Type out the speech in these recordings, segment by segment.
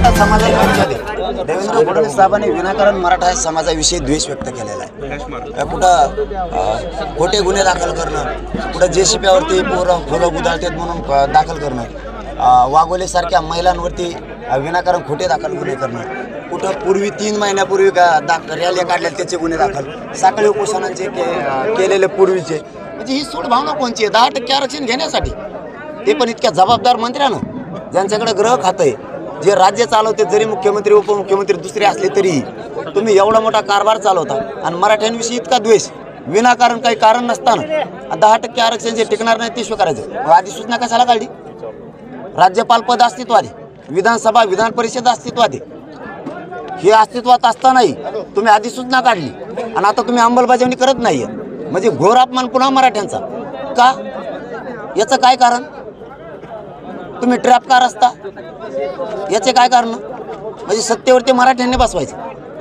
मराठा समाजामध्ये देवेंद्र फडणवीस साहेबांनी विनाकारण मराठा समाजाविषयी द्वेष व्यक्त केलेला आहे। कुठं खोटे गुन्हे दाखल करणं, कुठं जेसीपीवरती फुलं गुदाळतात म्हणून दाखल करणं, वाघोलेसारख्या महिलांवरती विनाकारण खोटे दाखल गुन्हे करणं, कुठं पूर्वी 3 महिन्यापूर्वी रॅल्या काढल्या त्याचे गुन्हे दाखल, साखळी उपोषणांचे केलेले पूर्वीचे, म्हणजे ही सूड भावना कोणची आहे? 10% आरक्षण घेण्यासाठी, ते पण इतक्या जबाबदार मंत्र्यानं ज्यांच्याकडे गृह खातं आहे, जे राज्य चालवते, जरी मुख्यमंत्री उपमुख्यमंत्री दुसरे असले तरी तुम्ही एवढा मोठा कारभार चालवता आणि मराठ्यांविषयी इतका द्वेष विनाकारण काही कारण नसताना 10% आरक्षण जे टिकणार नाही ते स्वीकारायचं। आधी सूचना कशाला काढली? राज्यपाल पद अस्तित्वात आहे, विधानसभा विधान परिषद अस्तित्वात आहे, हे अस्तित्वात असतानाही तुम्ही अधिसूचना काढली आणि आता तुम्ही अंमलबजावणी करत नाहीये, म्हणजे घोर अपमान पुन्हा मराठ्यांचा का? याचं काय कारण? तुम्ही ट्रॅप का रस्ता? याचे काय कारण? म्हणजे सत्तेवरती मराठ्यांनी बसवायचं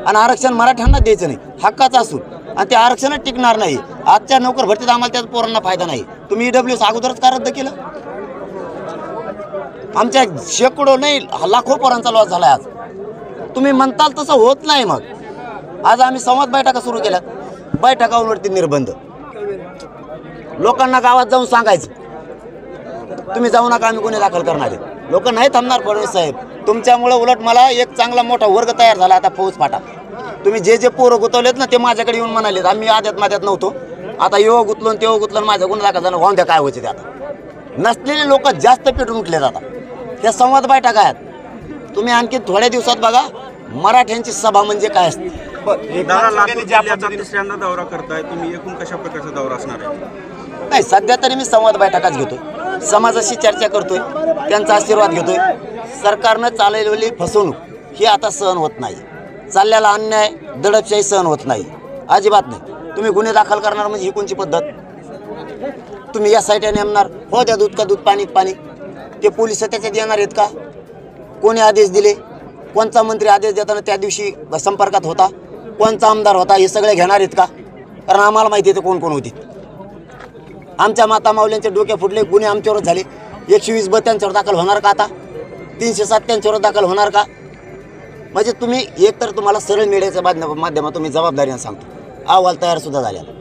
आणि आरक्षण मराठ्यांना द्यायचं नाही, हक्काचं असून, आणि ते आरक्षणच टिकणार नाही। आजच्या नोकर भरतीत आम्हाला त्याचा पोरांना फायदा नाही, तुम्ही EWS अगोदरच का रद्द केलं? आमच्या शेकडो नाही लाखो पोरांचा लॉस झाला आज। तुम्ही म्हणताल तसं होत नाही। मग आज आम्ही संवाद बैठका सुरू केल्या, बैठकांवरती निर्बंध, लोकांना गावात जाऊन सांगायचं तुम्ही जाऊ नका, आम्ही गुन्हे दाखल करणार आहे। लोक नाही थांबणार फडणवीस साहेब, तुमच्यामुळे उलट मला एक चांगला मोठा वर्ग तयार झाला आता फौज फाटा। तुम्ही जे पोरं गुतवलेत ना ते माझ्याकडे येऊन म्हणालेत आम्ही आद्यात माद्यात नव्हतो, आता येऊ गुतलो तेव्हा गुतलं, माझा गुन्हा दाखल झाला, वाहून द्या काय व्हायचे ते। आता नसलेले लोक जास्त पेटून उठले जातात, त्या संवाद बैठका आहेत। तुम्ही आणखी थोड्या दिवसात बघा मराठ्यांची सभा म्हणजे काय असते। तिसऱ्यांदा दौरा करताय तुम्ही, एकूण कशा प्रकारचा दौरा असणार आहे? नाही, सध्या तरी मी संवाद बैठकाच घेतोय, समाजाशी चर्चा करतोय, त्यांचा आशीर्वाद घेतोय। सरकारनं चालवलेली फसवणूक ही आता सहन होत नाही, चाललेला अन्याय दडपशाही सहन होत नाही, अजिबात नाही। तुम्ही गुन्हे दाखल करणार म्हणजे ही कोणची पद्धत? तुम्ही या साईडने नेमणार, हो द्या दूध का दूध पाणी पाणी, ते पोलिस त्याच्यात येणार आहेत का? कोणी आदेश दिले? कोणता मंत्री आदेश देताना त्या दिवशी संपर्कात होता? कोणता आमदार होता? हे सगळे घेणार आहेत का? कारण आम्हाला माहिती आहे कोण कोण होती। आमच्या माता माऊल्यांचे डोके फुटले, गुन्हे आमच्यावरच झाले, 120 त्यांच्यावर दाखल होणार का? आता 307 त्यांच्यावर दाखल होणार का? म्हणजे तुम्ही एक तर तुम्हाला सरळ मीडियाच्या माध्यमातून तुम्ही जबाबदारीने सांगतो, अहवाल तयार सुद्धा झालेला,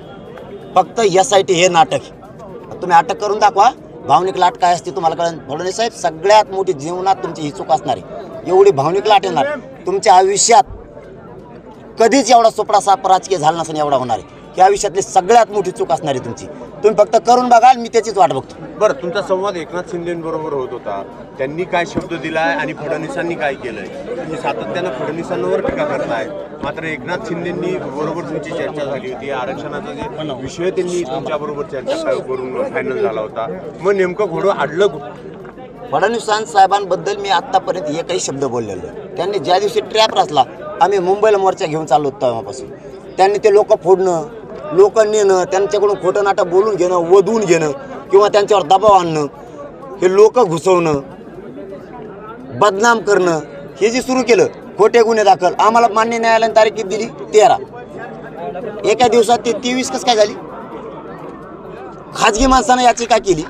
फक्त SIT हे नाटक तुम्ही अटक करून दाखवा, भावनिक लाट काय असते तुम्हाला कळेल। फडणवीस साहेब, सगळ्यात मोठी जीवनात तुमची ही चूक असणार आहे, एवढी भावनिक लाट येणार तुमच्या आयुष्यात कधीच एवढा सोपडा साप राजकीय झाला नसेल एवढा होणार आहे। या आयुष्यातली सगळ्यात मोठी चूक असणार आहे तुमची, तुम्ही फक्त करून बघाल, मी त्याचीच वाट बघतो। बरं, तुमचा संवाद एकनाथ शिंदेबरोबर होत होता, त्यांनी काय शब्द दिलाय आणि फडणवीसांनी काय केलंय? तुम्ही सातत्यानं फडणवीसांवर टीका करताय, मात्र एकनाथ शिंदेंनी बरोबर तुमची चर्चा झाली होती, आरक्षणाचा जे विषय त्यांनी तुमच्याबरोबर चर्चा करून फायनल झाला होता, मग नेमकं घोडं अडलं कुठं? फडणवीस साहेबांबद्दल मी आत्तापर्यंत एकही शब्द बोललेलो नाही। त्यांनी ज्या दिवशी ट्रॅप रचला, आम्ही मुंबईला मोर्चा घेऊन चाललो होतो तेव्हापासून, त्यांनी ते लोक फोडणं, लोक नेणं, त्यांच्याकडून खोटं नाटं बोलून घेणं, वधवून घेणं किंवा त्यांच्यावर दबाव आणणं, हे लोक घुसवणं, बदनाम करणं, हे जे सुरू केलं, खोटे गुन्हे दाखल, आम्हाला मान्य न्यायालयाने तारीख किती दिली? 13। एका दिवसात ते 23 कसं काय झाली? खाजगी माणसानं याचिका केली,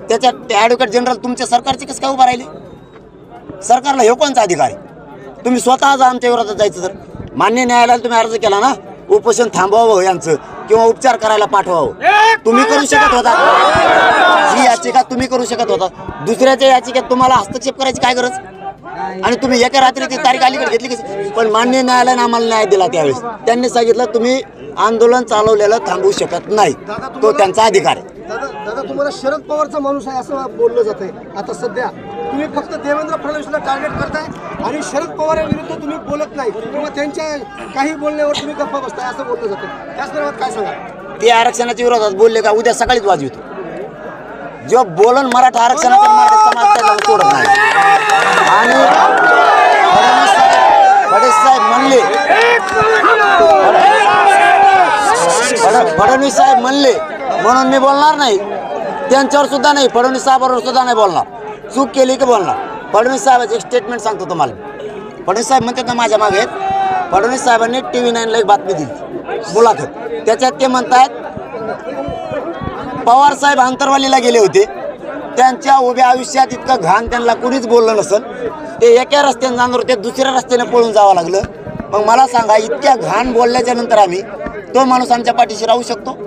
त्याच्यात ते ॲडव्होकेट जनरल तुमच्या सरकारचे कसं काय उभा राहिले? सरकारला हे कोणचा अधिकार आहे? तुम्ही स्वतः जा आमच्या विरोधात जायचं तर मान्य न्यायालयाला तुम्ही अर्ज केला ना, उपोषण थांबवावं यांचं किंवा उपचार करायला पाठवावं, तुम्ही करू शकत होता। ही याचिका तुम्ही करू शकत होता, दुसऱ्याच्या याचिकेत तुम्हाला हस्तक्षेप करायची काय गरज? आणि तुम्ही एका रात्री ती तारीख अलीकडे घेतली कशी? पण मान्य न्यायालयाने आम्हाला न्याय दिला त्यावेळेस, त्यांनी सांगितलं तुम्ही आंदोलन चालवलेलं थांबवू शकत नाही, तो त्यांचा अधिकार आहे। दादा, तुम्हाला शरद पवारचा माणूस आहे असं बोललं जात आहे आता सध्या, तुम्ही फक्त देवेंद्र फडणवीसला टार्गेट करताय आणि शरद पवारांविरुद्ध तुम्ही बोलत नाही किंवा त्यांच्या काही बोलण्यावर तुम्ही गप्पा बसताय असं बोललं जातं, त्या संदर्भात काय सांगा? ते आरक्षणाच्या विरोधात बोलले का उद्या सकाळीच वाजवितो, जेव्हा बोलन मराठा आरक्षणाचा मराठा समाज त्याला सोडत नाही। आणि फडणवीस साहेब म्हणले म्हणून मी बोलणार नाही, त्यांच्यावर सुद्धा नाही, फडणवीस साहेबांवर सुद्धा नाही बोलणार, चूक केली की बोलणार। फडणवीस साहेबांचे एक स्टेटमेंट सांगतो तुम्हाला, फडणवीस साहेब म्हणतात ना माझ्या मागे आहेत, फडणवीस साहेबांनी TV 9ला एक बातमी दिली मुलाखत, त्याच्यात ते म्हणतात पवार साहेब अंतरवालीला गेले होते, त्यांच्या उभ्या आयुष्यात इतकं घाण त्यांना कुणीच बोललं नसेल, ते एका रस्त्याने जाणार होते, दुसऱ्या रस्त्याने पळून जावं लागलं. मग मला सांगा, इतक्या घाण बोलल्याच्या नंतर आम्ही तो माणूस आमच्या पाठीशी राहू शकतो?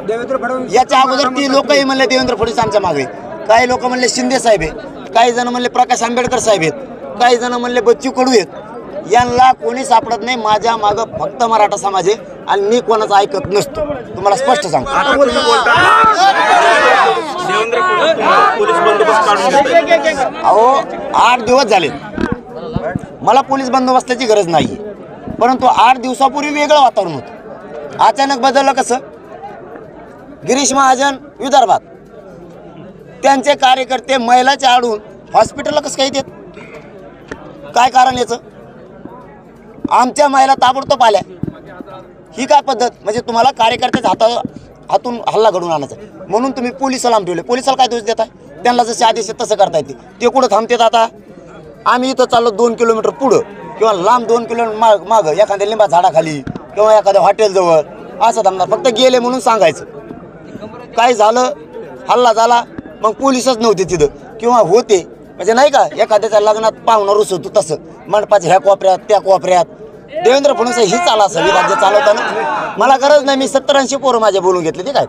देवेंद्र फडणवीस याच्या अगोदर ती लोकही म्हणले देवेंद्र फडणवीस आमच्या मागे, काही लोक म्हणले शिंदे साहेब आहेत, काही जण म्हणले प्रकाश आंबेडकर साहेब आहेत, काही जण म्हणले बच्चू कडू आहेत. यांना कोणी सापडत नाही. माझ्या मागं फक्त मराठा समाज आहे आणि मी कोणाचं ऐकत नसतो, तुम्हाला स्पष्ट सांगतो. आता तुम्ही देवेंद्र पोलीस बंदोबस्त काढून घेताय. अहो 8 दिवस झाले, मला पोलीस बंदोबस्ताची गरज नाही, परंतु 8 दिवसापूर्वी वेगळं वातावरण होतं. अचानक बदललं कसं? गिरीश महाजन विदर्भात, त्यांचे कार्यकर्ते महिलाच्या आडून हॉस्पिटलला कसं काही देत? काय कारण याचं? आमच्या महिला ताबडतोब आल्या. ही काय पद्धत? म्हणजे तुम्हाला कार्यकर्त्याच्या हातून हल्ला घडून आणायचा म्हणून तुम्ही पोलिसाला लांब ठेवले. पोलिसाला काय दोष देताय? त्यांना जसे आदेश आहेत तसं करता येते. ते कुठं थांबतात? आता आम्ही इथं चाललो 2 किलोमीटर पुढं किंवा लांब 2 किलोमीटर मागं एखाद्या लिंबा झाडाखाली किंवा एखाद्या हॉटेलजवळ असं थांबणार. फक्त गेले म्हणून सांगायचं. काय झालं, हल्ला झाला, मग पोलिसच नव्हते तिथं किंवा होते, म्हणजे नाही का एखाद्याच्या लग्नात पाहुणा रुस होतो तसं मंडपाच्या ह्या कोपऱ्यात त्या कोपऱ्यात. देवेंद्र फडणवीस ही चाला असावी राज्य चालवताना. मला गरज नाही, मी 70-80 पोरं माझ्या बोलून घेतले. ते काय,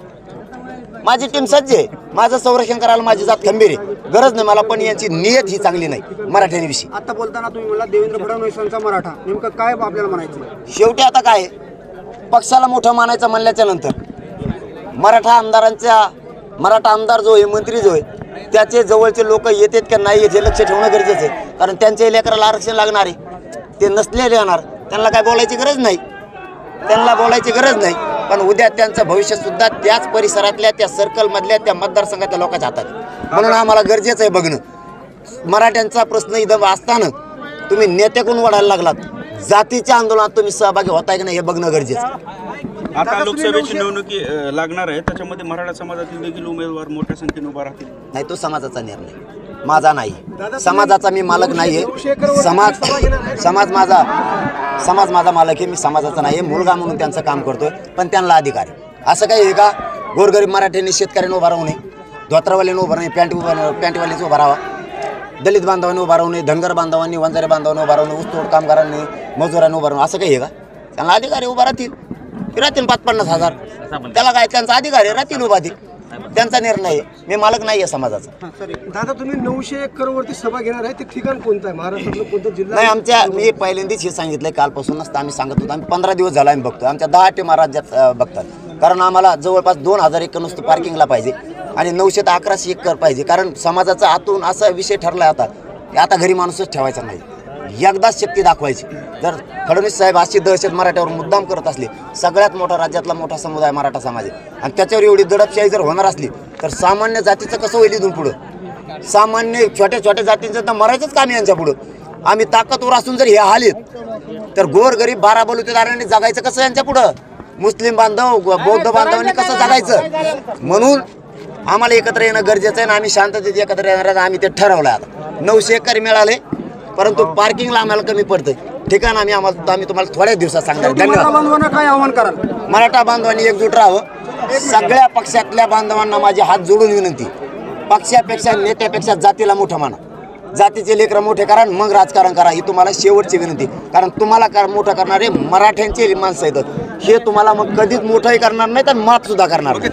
माझी टीम सज्ज आहे, माझं संरक्षण करायला माझी जात खंबीर आहे, गरज नाही मला. पण यांची नियत ही चांगली नाही मराठ्यांविषयी. आता बोलताना तुम्ही म्हणला देवेंद्र फडणवीसांचा मराठा, नेमकं काय आपल्याला म्हणायचं? शेवटी आता काय, पक्षाला मोठं मानायचं म्हणल्याच्या नंतर मराठा आमदार जो आहे, मंत्री जो आहे, त्याचे जवळचे लोक येतात का नाही येत हे लक्ष ठेवणं गरजेचं आहे. कारण त्यांच्या लेकराला आरक्षण लागणार आहे, ते नसलेले येणार, त्यांना काय बोलायची गरज नाही, त्यांना बोलायची गरज नाही. पण उद्या त्यांचं भविष्यसुद्धा त्याच परिसरातल्या, त्या सर्कलमधल्या, त्या मतदारसंघातल्या लोकांच्या हातात आहे. म्हणून आम्हाला गरजेचं आहे बघणं. मराठ्यांचा प्रश्न इथं असताना तुम्ही नेत्याकडून वाढायला लागलात, जातीच्या आंदोलनात तुम्ही सहभागी होताय की नाही हे बघणं गरजेचं आहे. आता लोकसभेची निवडणुकी लागणार आहे, त्याच्यामध्ये मराठा समाजातील देखील उमेदवार मोठ्या संख्येने उभा राहतील. नाही, तो समाजाचा निर्णय, माझा नाही. समाजाचा मी मालक नाही आहे. समाज माझा मालक आहे, मी समाजाचा नाही आहे. मुलगा म्हणून त्यांचं काम करतोय, पण त्यांना अधिकार आहे. असं काही आहे का? गोरगरीब मराठ्यांनी शेतकऱ्यांनी उभा राहू नये, धोत्रावाल्यांनी उभा राहू नये, पॅन्टवाल्यांनी उभा राहावा, दलित बांधवांनी उभा राहू नये, धनगर बांधवांनी, वंजारी बांधवांनी उभा राहू नये, ऊसतोड कामगारांनी, मजुरांनी उभा राहू नये. असं काही आहे का? त्यांना अधिकार आहे, उभा राहतील. 50-50 हजार, त्याला काय, त्यांचा अधिकार आहे, राहतील उभा. त्यांचा निर्णय आहे, मी मालक नाही आहे समाजाचा. दादा तुम्ही 900 एकर वरती सभा घेणार आहे, ते ठिकाण कोणतं आहे? महाराष्ट्रातलं कोणतं जिल्हा? नाही, मी पहिल्यांदाच हे सांगितलंय, कालपासूनच आम्ही सांगत होतो. आम्ही 15 दिवस झाला आम्ही बघतो, आमच्या 10 टीमा राज्यात बघतात. कारण आम्हाला जवळपास 2000 एकर नुसतं पार्किंगला पाहिजे आणि 900 ते 1100 एकर पाहिजे. कारण समाजाचा आतून असा विषय ठरला आता घरी माणूसच ठेवायचा नाही, एकदाच शक्ती दाखवायची. जर फडणवीस साहेब अशी दहशत मराठ्यावर मुद्दाम करत असले, सगळ्यात मोठा राज्यातला मोठा समुदाय मराठा समाज आहे, आणि त्याच्यावर एवढी दडपशाही जर होणार असली तर सामान्य जातीचं कसं होईल इथून पुढं? सामान्य छोट्या जातींचं तर मरायचंच काम आहे यांच्या पुढं. आम्ही ताकदवर असून जर हे हालीत तर गोरगरीब 12 बलुतेदारांनी जगायचं कसं यांच्या पुढं? मुस्लिम बांधव, बौद्ध बांधवांनी कसं जगायचं? म्हणून आम्हाला एकत्र येणं गरजेचं आहे, आणि आम्ही शांततेत एकत्र येणार. आम्ही ते ठरवलं. आता 900 एकर मिळाले, परंतु पार्किंगला आम्हाला कमी पडतंय. ठिकाण आम्ही तुम्हाला थोड्या दिवसात सांगणार. धन्यवाद. काय आव्हान कराल? मराठा बांधवांनी एकजूट राहावं. सगळ्या पक्षातल्या बांधवांना माझे हात जोडून विनंती, पक्षापेक्षा नेत्यापेक्षा जातीला मोठं माना, जातीचे लेकरं मोठे करा, मग राजकारण करा. ही तुम्हाला शेवटची विनंती. कारण तुम्हाला मोठं करणारे मराठ्यांचे माणसं आहेत, हे तुम्हाला मग कधीच मोठंही करणार नाही तर माफ सुद्धा करणार नाही.